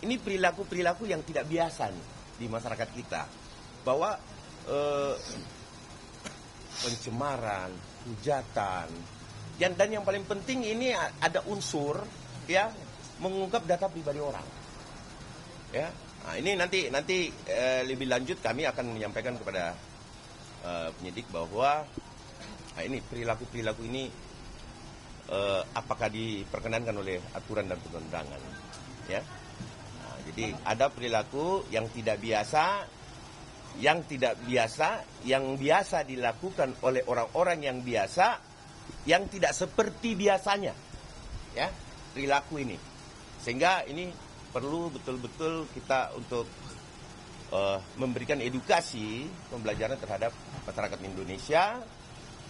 ini perilaku-perilaku yang tidak biasa nih di masyarakat kita. Bahwa pencemaran, hujatan, dan yang paling penting ini ada unsur ya mengungkap data pribadi orang. Ya, nah, ini nanti lebih lanjut kami akan menyampaikan kepada penyidik bahwa ini perilaku ini apakah diperkenankan oleh aturan dan perundang-undangan. Ya, nah, jadi ada perilaku yang tidak biasa, yang biasa dilakukan oleh orang-orang yang biasa, yang tidak seperti biasanya, ya perilaku ini. Sehingga ini perlu betul-betul kita untuk memberikan edukasi, pembelajaran terhadap masyarakat Indonesia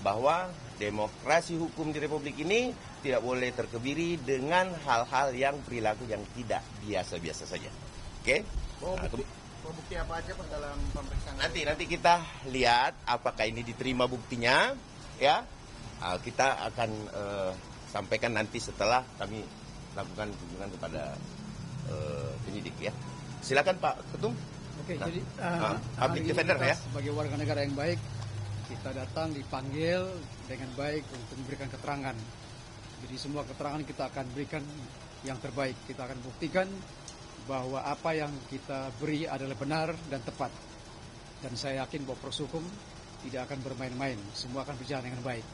bahwa demokrasi hukum di Republik ini tidak boleh terkebiri dengan hal-hal yang perilaku yang tidak biasa-biasa saja. Oke? Bukti apa aja Pak dalam pemeriksaan? Nanti kita lihat apakah ini diterima buktinya, ya. Kita akan sampaikan nanti setelah kami lakukan kunjungan kepada penyidik, ya. Silakan Pak Ketum. Oke, Nah, jadi public defender ya. Sebagai warga negara yang baik, kita datang dipanggil dengan baik untuk memberikan keterangan. Jadi semua keterangan kita akan berikan yang terbaik. Kita akan buktikan bahwa apa yang kita beri adalah benar dan tepat. Dan saya yakin bahwa proses hukum tidak akan bermain-main. Semua akan berjalan dengan baik.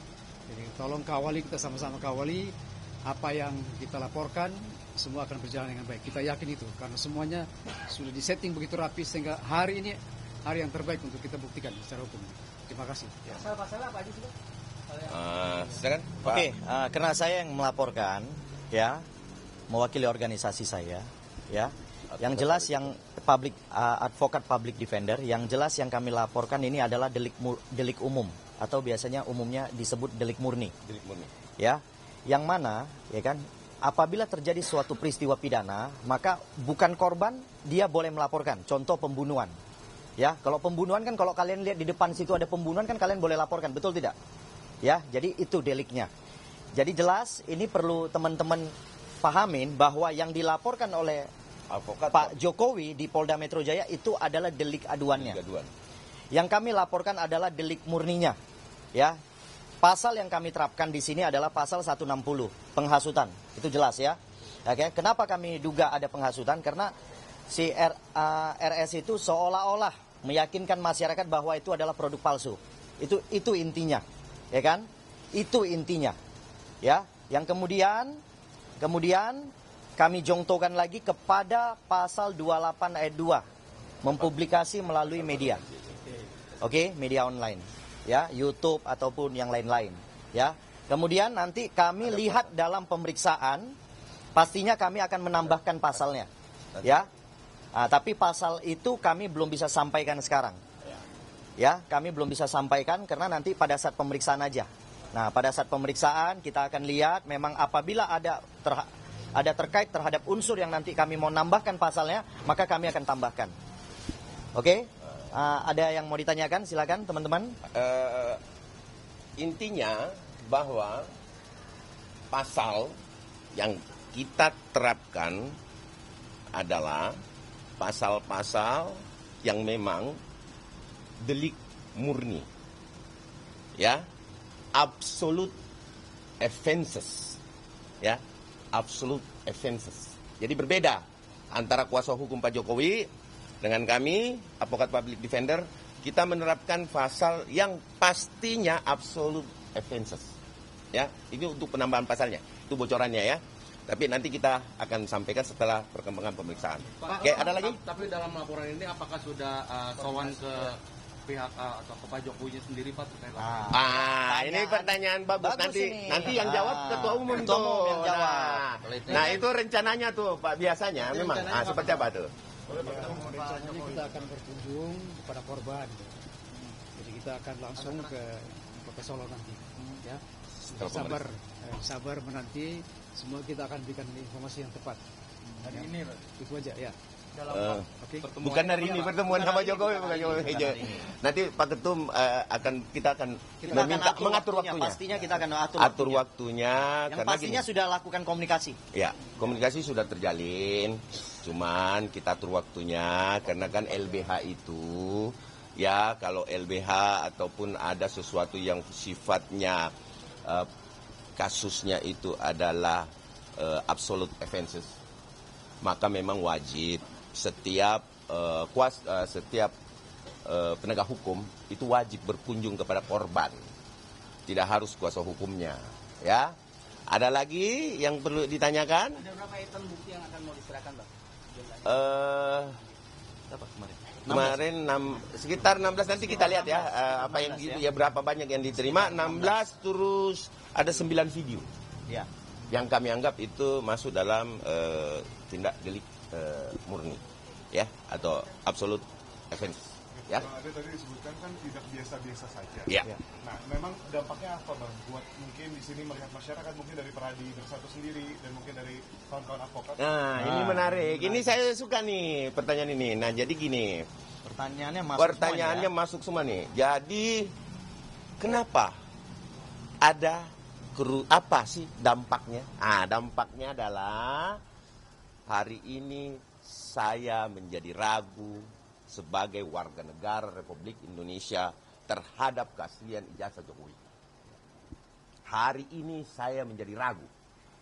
Jadi tolong kawali, kita sama-sama kawali apa yang kita laporkan, semua akan berjalan dengan baik. Kita yakin itu karena semuanya sudah disetting begitu rapi sehingga hari ini hari yang terbaik untuk kita buktikan secara hukum. Terima kasih. Pasal-pasal apa aja sih Pak? Silakan. Oke, karena saya yang melaporkan, ya, mewakili organisasi saya, ya. Yang jelas yang advokat public defender, yang jelas yang kami laporkan ini adalah delik umum atau biasanya umumnya disebut delik murni. Delik murni. Ya. Yang mana, ya kan, apabila terjadi suatu peristiwa pidana, maka bukan korban dia boleh melaporkan. Contoh pembunuhan. Ya, kalau pembunuhan kan kalau kalian lihat di depan situ ada pembunuhan kan kalian boleh laporkan, betul tidak? Ya, jadi itu deliknya. Jadi jelas ini perlu teman-teman pahamin bahwa yang dilaporkan oleh Pak Jokowi di Polda Metro Jaya itu adalah delik aduannya. Yang kami laporkan adalah delik murninya. Ya. Pasal yang kami terapkan di sini adalah pasal 160, penghasutan. Itu jelas ya. Oke, kenapa kami duga ada penghasutan? Karena si RS itu seolah-olah meyakinkan masyarakat bahwa itu adalah produk palsu. Itu intinya. Ya kan? Itu intinya. Ya, yang kemudian kami jongtokan lagi kepada pasal 28 ayat 2, mempublikasi melalui media. Oke, media online. Ya, YouTube ataupun yang lain-lain. Ya, kemudian nanti kami lihat dalam pemeriksaan, pastinya kami akan menambahkan pasalnya. Ya, tapi pasal itu kami belum bisa sampaikan sekarang. Ya, kami belum bisa sampaikan karena nanti pada saat pemeriksaan aja. Nah, pada saat pemeriksaan kita akan lihat memang apabila ada terkait terhadap unsur yang nanti kami mau nambahkan pasalnya, maka kami akan tambahkan. Oke? Ada yang mau ditanyakan? Silakan teman-teman. Intinya bahwa pasal yang kita terapkan adalah pasal-pasal yang memang delik murni. Ya, absolute offenses. Ya, absolute offenses. Jadi berbeda antara kuasa hukum Pak Jokowi dengan kami, advokat public defender, kita menerapkan pasal yang pastinya absolute offenses. Ya, ini untuk penambahan pasalnya. Itu bocorannya ya. Tapi nanti kita akan sampaikan setelah perkembangan pemeriksaan. Pak, Oke, ada lagi? Tapi dalam laporan ini apakah sudah sowan ke pihak atau ke Pak Jokowi sendiri Pak terkait ini pertanyaan bagus. Nanti yang jawab ketua umum Ketua umum tuh. yang jawab. Nah, itu rencananya tuh Pak, biasanya memang. Seperti apa tuh? Rencananya kita akan berkunjung kepada korban. Jadi kita akan langsung ke Solo nanti. Ya, sabar menanti. Semua kita akan berikan informasi yang tepat. hari ini Pak? Itu aja ya. bukan hari ini pertemuan sama Jokowi, bukan Jokowi. Nanti Pak Ketum kita akan meminta mengatur waktunya. Pastinya kita akan atur waktunya. Yang pastinya sudah lakukan komunikasi. Ya, komunikasi sudah terjalin. Cuman kita atur waktunya karena kan LBH itu ya kalau LBH ataupun ada sesuatu yang sifatnya kasusnya itu adalah absolute offenses, maka memang wajib setiap penegak hukum itu wajib berkunjung kepada korban, tidak harus kuasa hukumnya. Ya, ada lagi yang perlu ditanyakan? Ada berapa item bukti yang akan mau diserahkan, Bang? Berapa kemarin? Sekitar 16, nanti kita lihat ya apa yang gitu ya, berapa banyak yang diterima. 16 terus ada 9 video. Ya. Yang kami anggap itu masuk dalam tindak delik murni ya, atau absolute offense. Ya. Ada tadi disebutkan kan tidak biasa-biasa saja. Ya. Nah, memang dampaknya apa, Bang? Buat mungkin di sini melihat masyarakat, mungkin dari Peradi Bersatu sendiri dan mungkin dari kawan-kawan advokat. Nah, ini menarik. Ini saya suka nih pertanyaan ini. Nah, jadi gini. Pertanyaannya masuk semua nih. Jadi kenapa ada apa sih dampaknya? Dampaknya adalah hari ini saya menjadi ragu sebagai warga negara Republik Indonesia terhadap keaslian ijazah Jokowi. Hari ini saya menjadi ragu.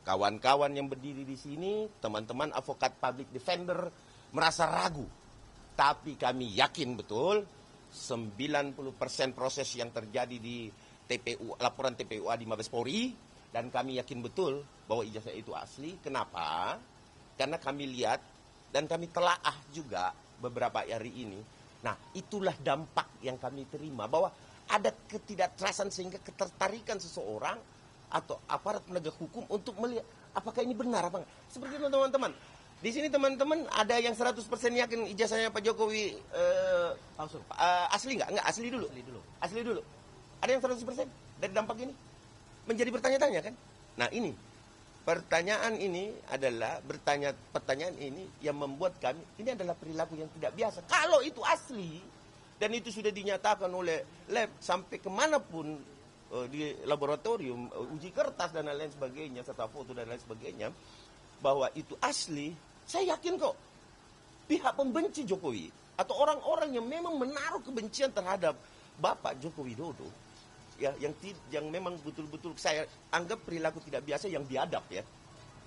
Kawan-kawan yang berdiri di sini, teman-teman advokat public defender merasa ragu. Tapi kami yakin betul 90% proses yang terjadi di TPU, laporan TPUA di Mabes Polri, dan kami yakin betul bahwa ijazah itu asli. Kenapa? Karena kami lihat dan kami telaah juga beberapa hari ini. Nah, itulah dampak yang kami terima, bahwa ada ketidakjelasan sehingga ketertarikan seseorang atau aparat penegak hukum untuk melihat apakah ini benar apa enggak. Seperti itu teman-teman. Di sini teman-teman ada yang 100% yakin ijazahnya Pak Jokowi Palsu. Asli enggak? Enggak, asli dulu. Asli dulu. Ada yang 100% dari dampak ini? Menjadi bertanya-tanya kan? Nah, ini pertanyaan ini adalah pertanyaan ini yang membuat kami, ini adalah perilaku yang tidak biasa. Kalau itu asli dan itu sudah dinyatakan oleh lab sampai kemanapun di laboratorium, uji kertas dan lain sebagainya, serta foto dan lain sebagainya, bahwa itu asli, saya yakin kok pihak pembenci Jokowi atau orang-orang yang memang menaruh kebencian terhadap Bapak Joko Widodo, ya, yang memang betul-betul saya anggap perilaku tidak biasa yang biadab ya,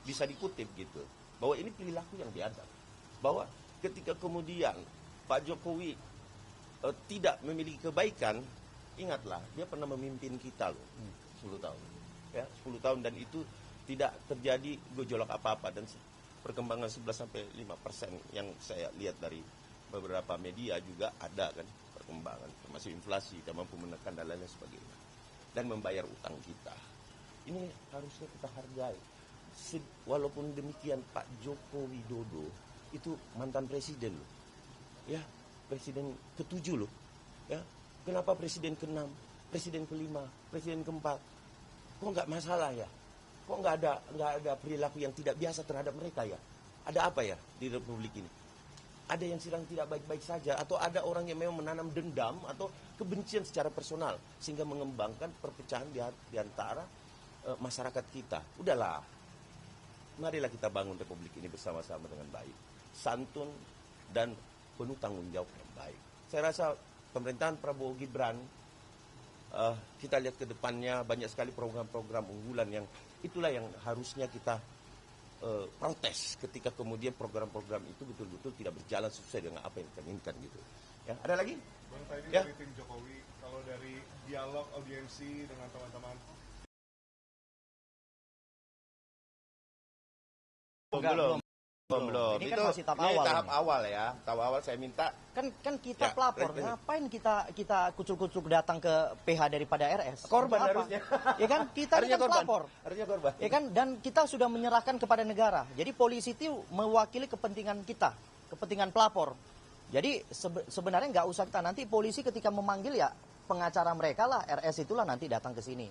bisa dikutip gitu, bahwa ini perilaku yang biadab, bahwa ketika kemudian Pak Jokowi tidak memiliki kebaikan, ingatlah dia pernah memimpin kita loh 10 tahun ya, 10 tahun, dan itu tidak terjadi gejolak apa-apa, dan perkembangan 11-5% yang saya lihat dari beberapa media juga ada kan perkembangan, termasuk inflasi, tidak mampu menekan dan lain sebagainya, dan membayar utang kita. Ini harusnya kita hargai. Walaupun demikian Pak Joko Widodo itu mantan presiden loh, ya, presiden ke-7 loh, ya. Kenapa presiden ke-6, presiden ke-5, presiden ke-4, kok nggak masalah ya? Kok nggak ada perilaku yang tidak biasa terhadap mereka ya? Ada apa ya di Republik ini? Ada yang sedang tidak baik-baik saja, atau ada orang yang memang menanam dendam atau kebencian secara personal sehingga mengembangkan perpecahan di antara masyarakat kita. Udahlah, marilah kita bangun Republik ini bersama-sama dengan baik, santun dan penuh tanggung jawab yang baik. Saya rasa pemerintahan Prabowo Gibran, kita lihat ke depannya banyak sekali program-program unggulan yang itulah yang harusnya kita protes ketika kemudian program-program itu betul-betul tidak berjalan sesuai dengan apa yang kita inginkan gitu. Ya, ada lagi? Bang, tadi Ya. dari tim Jokowi, kalau dari dialog audiensi dengan teman-teman Belum. Ini kan Itu masih tahap ini awal tahap ini. awal ya. Tahap awal saya minta Kan kita Ya, pelapor, lanjut. ngapain kita kucuk-kucuk datang ke PH daripada RS? korban Untuk apa? harusnya. Ya kan, kita ini Harusnya kan korban. pelapor. Harusnya korban. Ya kan, dan kita sudah menyerahkan kepada negara. Jadi polisi itu mewakili kepentingan kita, kepentingan pelapor. Jadi sebenarnya nggak usah kita, nanti polisi ketika memanggil ya pengacara mereka lah, RS itulah nanti datang ke sini.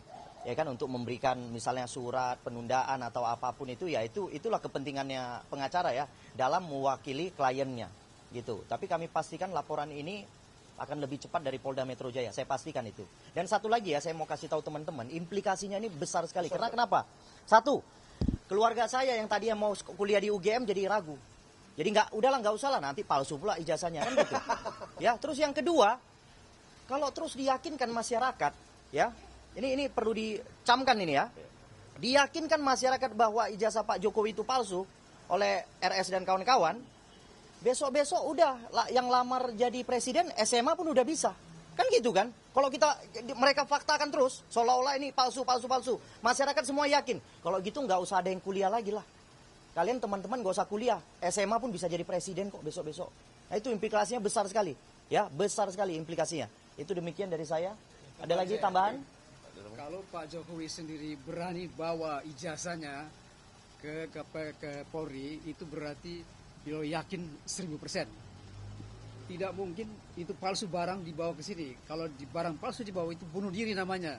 ya kan, untuk memberikan misalnya surat penundaan atau apapun itu, ya itulah kepentingannya pengacara ya dalam mewakili kliennya gitu. Tapi kami pastikan laporan ini akan lebih cepat dari Polda Metro Jaya, saya pastikan itu. Dan satu lagi ya, saya mau kasih tahu teman-teman, implikasinya ini besar sekali. Karena kenapa? Satu, keluarga saya yang tadi mau kuliah di UGM jadi ragu. Jadi udahlah nggak usah lah, nanti palsu pula ijazahnya kan gitu. Ya, terus yang kedua, kalau terus diyakinkan masyarakat, ya, ini perlu dicamkan ini ya, diyakinkan masyarakat bahwa ijazah Pak Jokowi itu palsu oleh RS dan kawan-kawan, besok-besok udah yang lamar jadi presiden SMA pun udah bisa. Kan gitu kan? Kalau mereka faktakan terus, seolah-olah ini palsu, masyarakat semua yakin. Kalau gitu nggak usah ada yang kuliah lagi lah. Kalian teman-teman nggak usah kuliah, SMA pun bisa jadi presiden kok besok-besok. Nah itu implikasinya besar sekali. Ya, besar sekali implikasinya. Itu demikian dari saya. Ada lagi tambahan? Kalau Pak Jokowi sendiri berani bawa ijazahnya ke Polri, itu berarti beliau yakin 1000%. Tidak mungkin itu palsu barang dibawa ke sini. Kalau barang palsu dibawa itu bunuh diri namanya.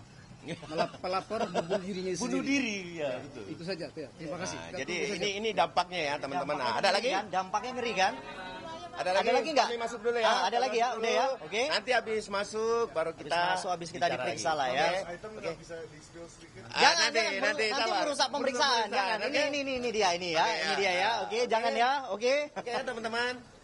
Pelapor bunuh dirinya sendiri. Bunuh diri, ya betul. Itu saja. Ya. Terima kasih. Nah, jadi ini dampaknya ya teman-teman. Nah, ada lagi? Dampaknya ngeri kan? Ada lagi nggak? Kami masuk dulu ya. Ada lagi ya, udah ya. Oke. Nanti habis masuk baru kita habis kita diperiksa lah ya. Item nggak bisa di-spill sedikit. Nanti merusak pemeriksaan. Jangan. Ini dia ya. Ini dia ya. Oke, jangan ya. Oke. Oke teman-teman.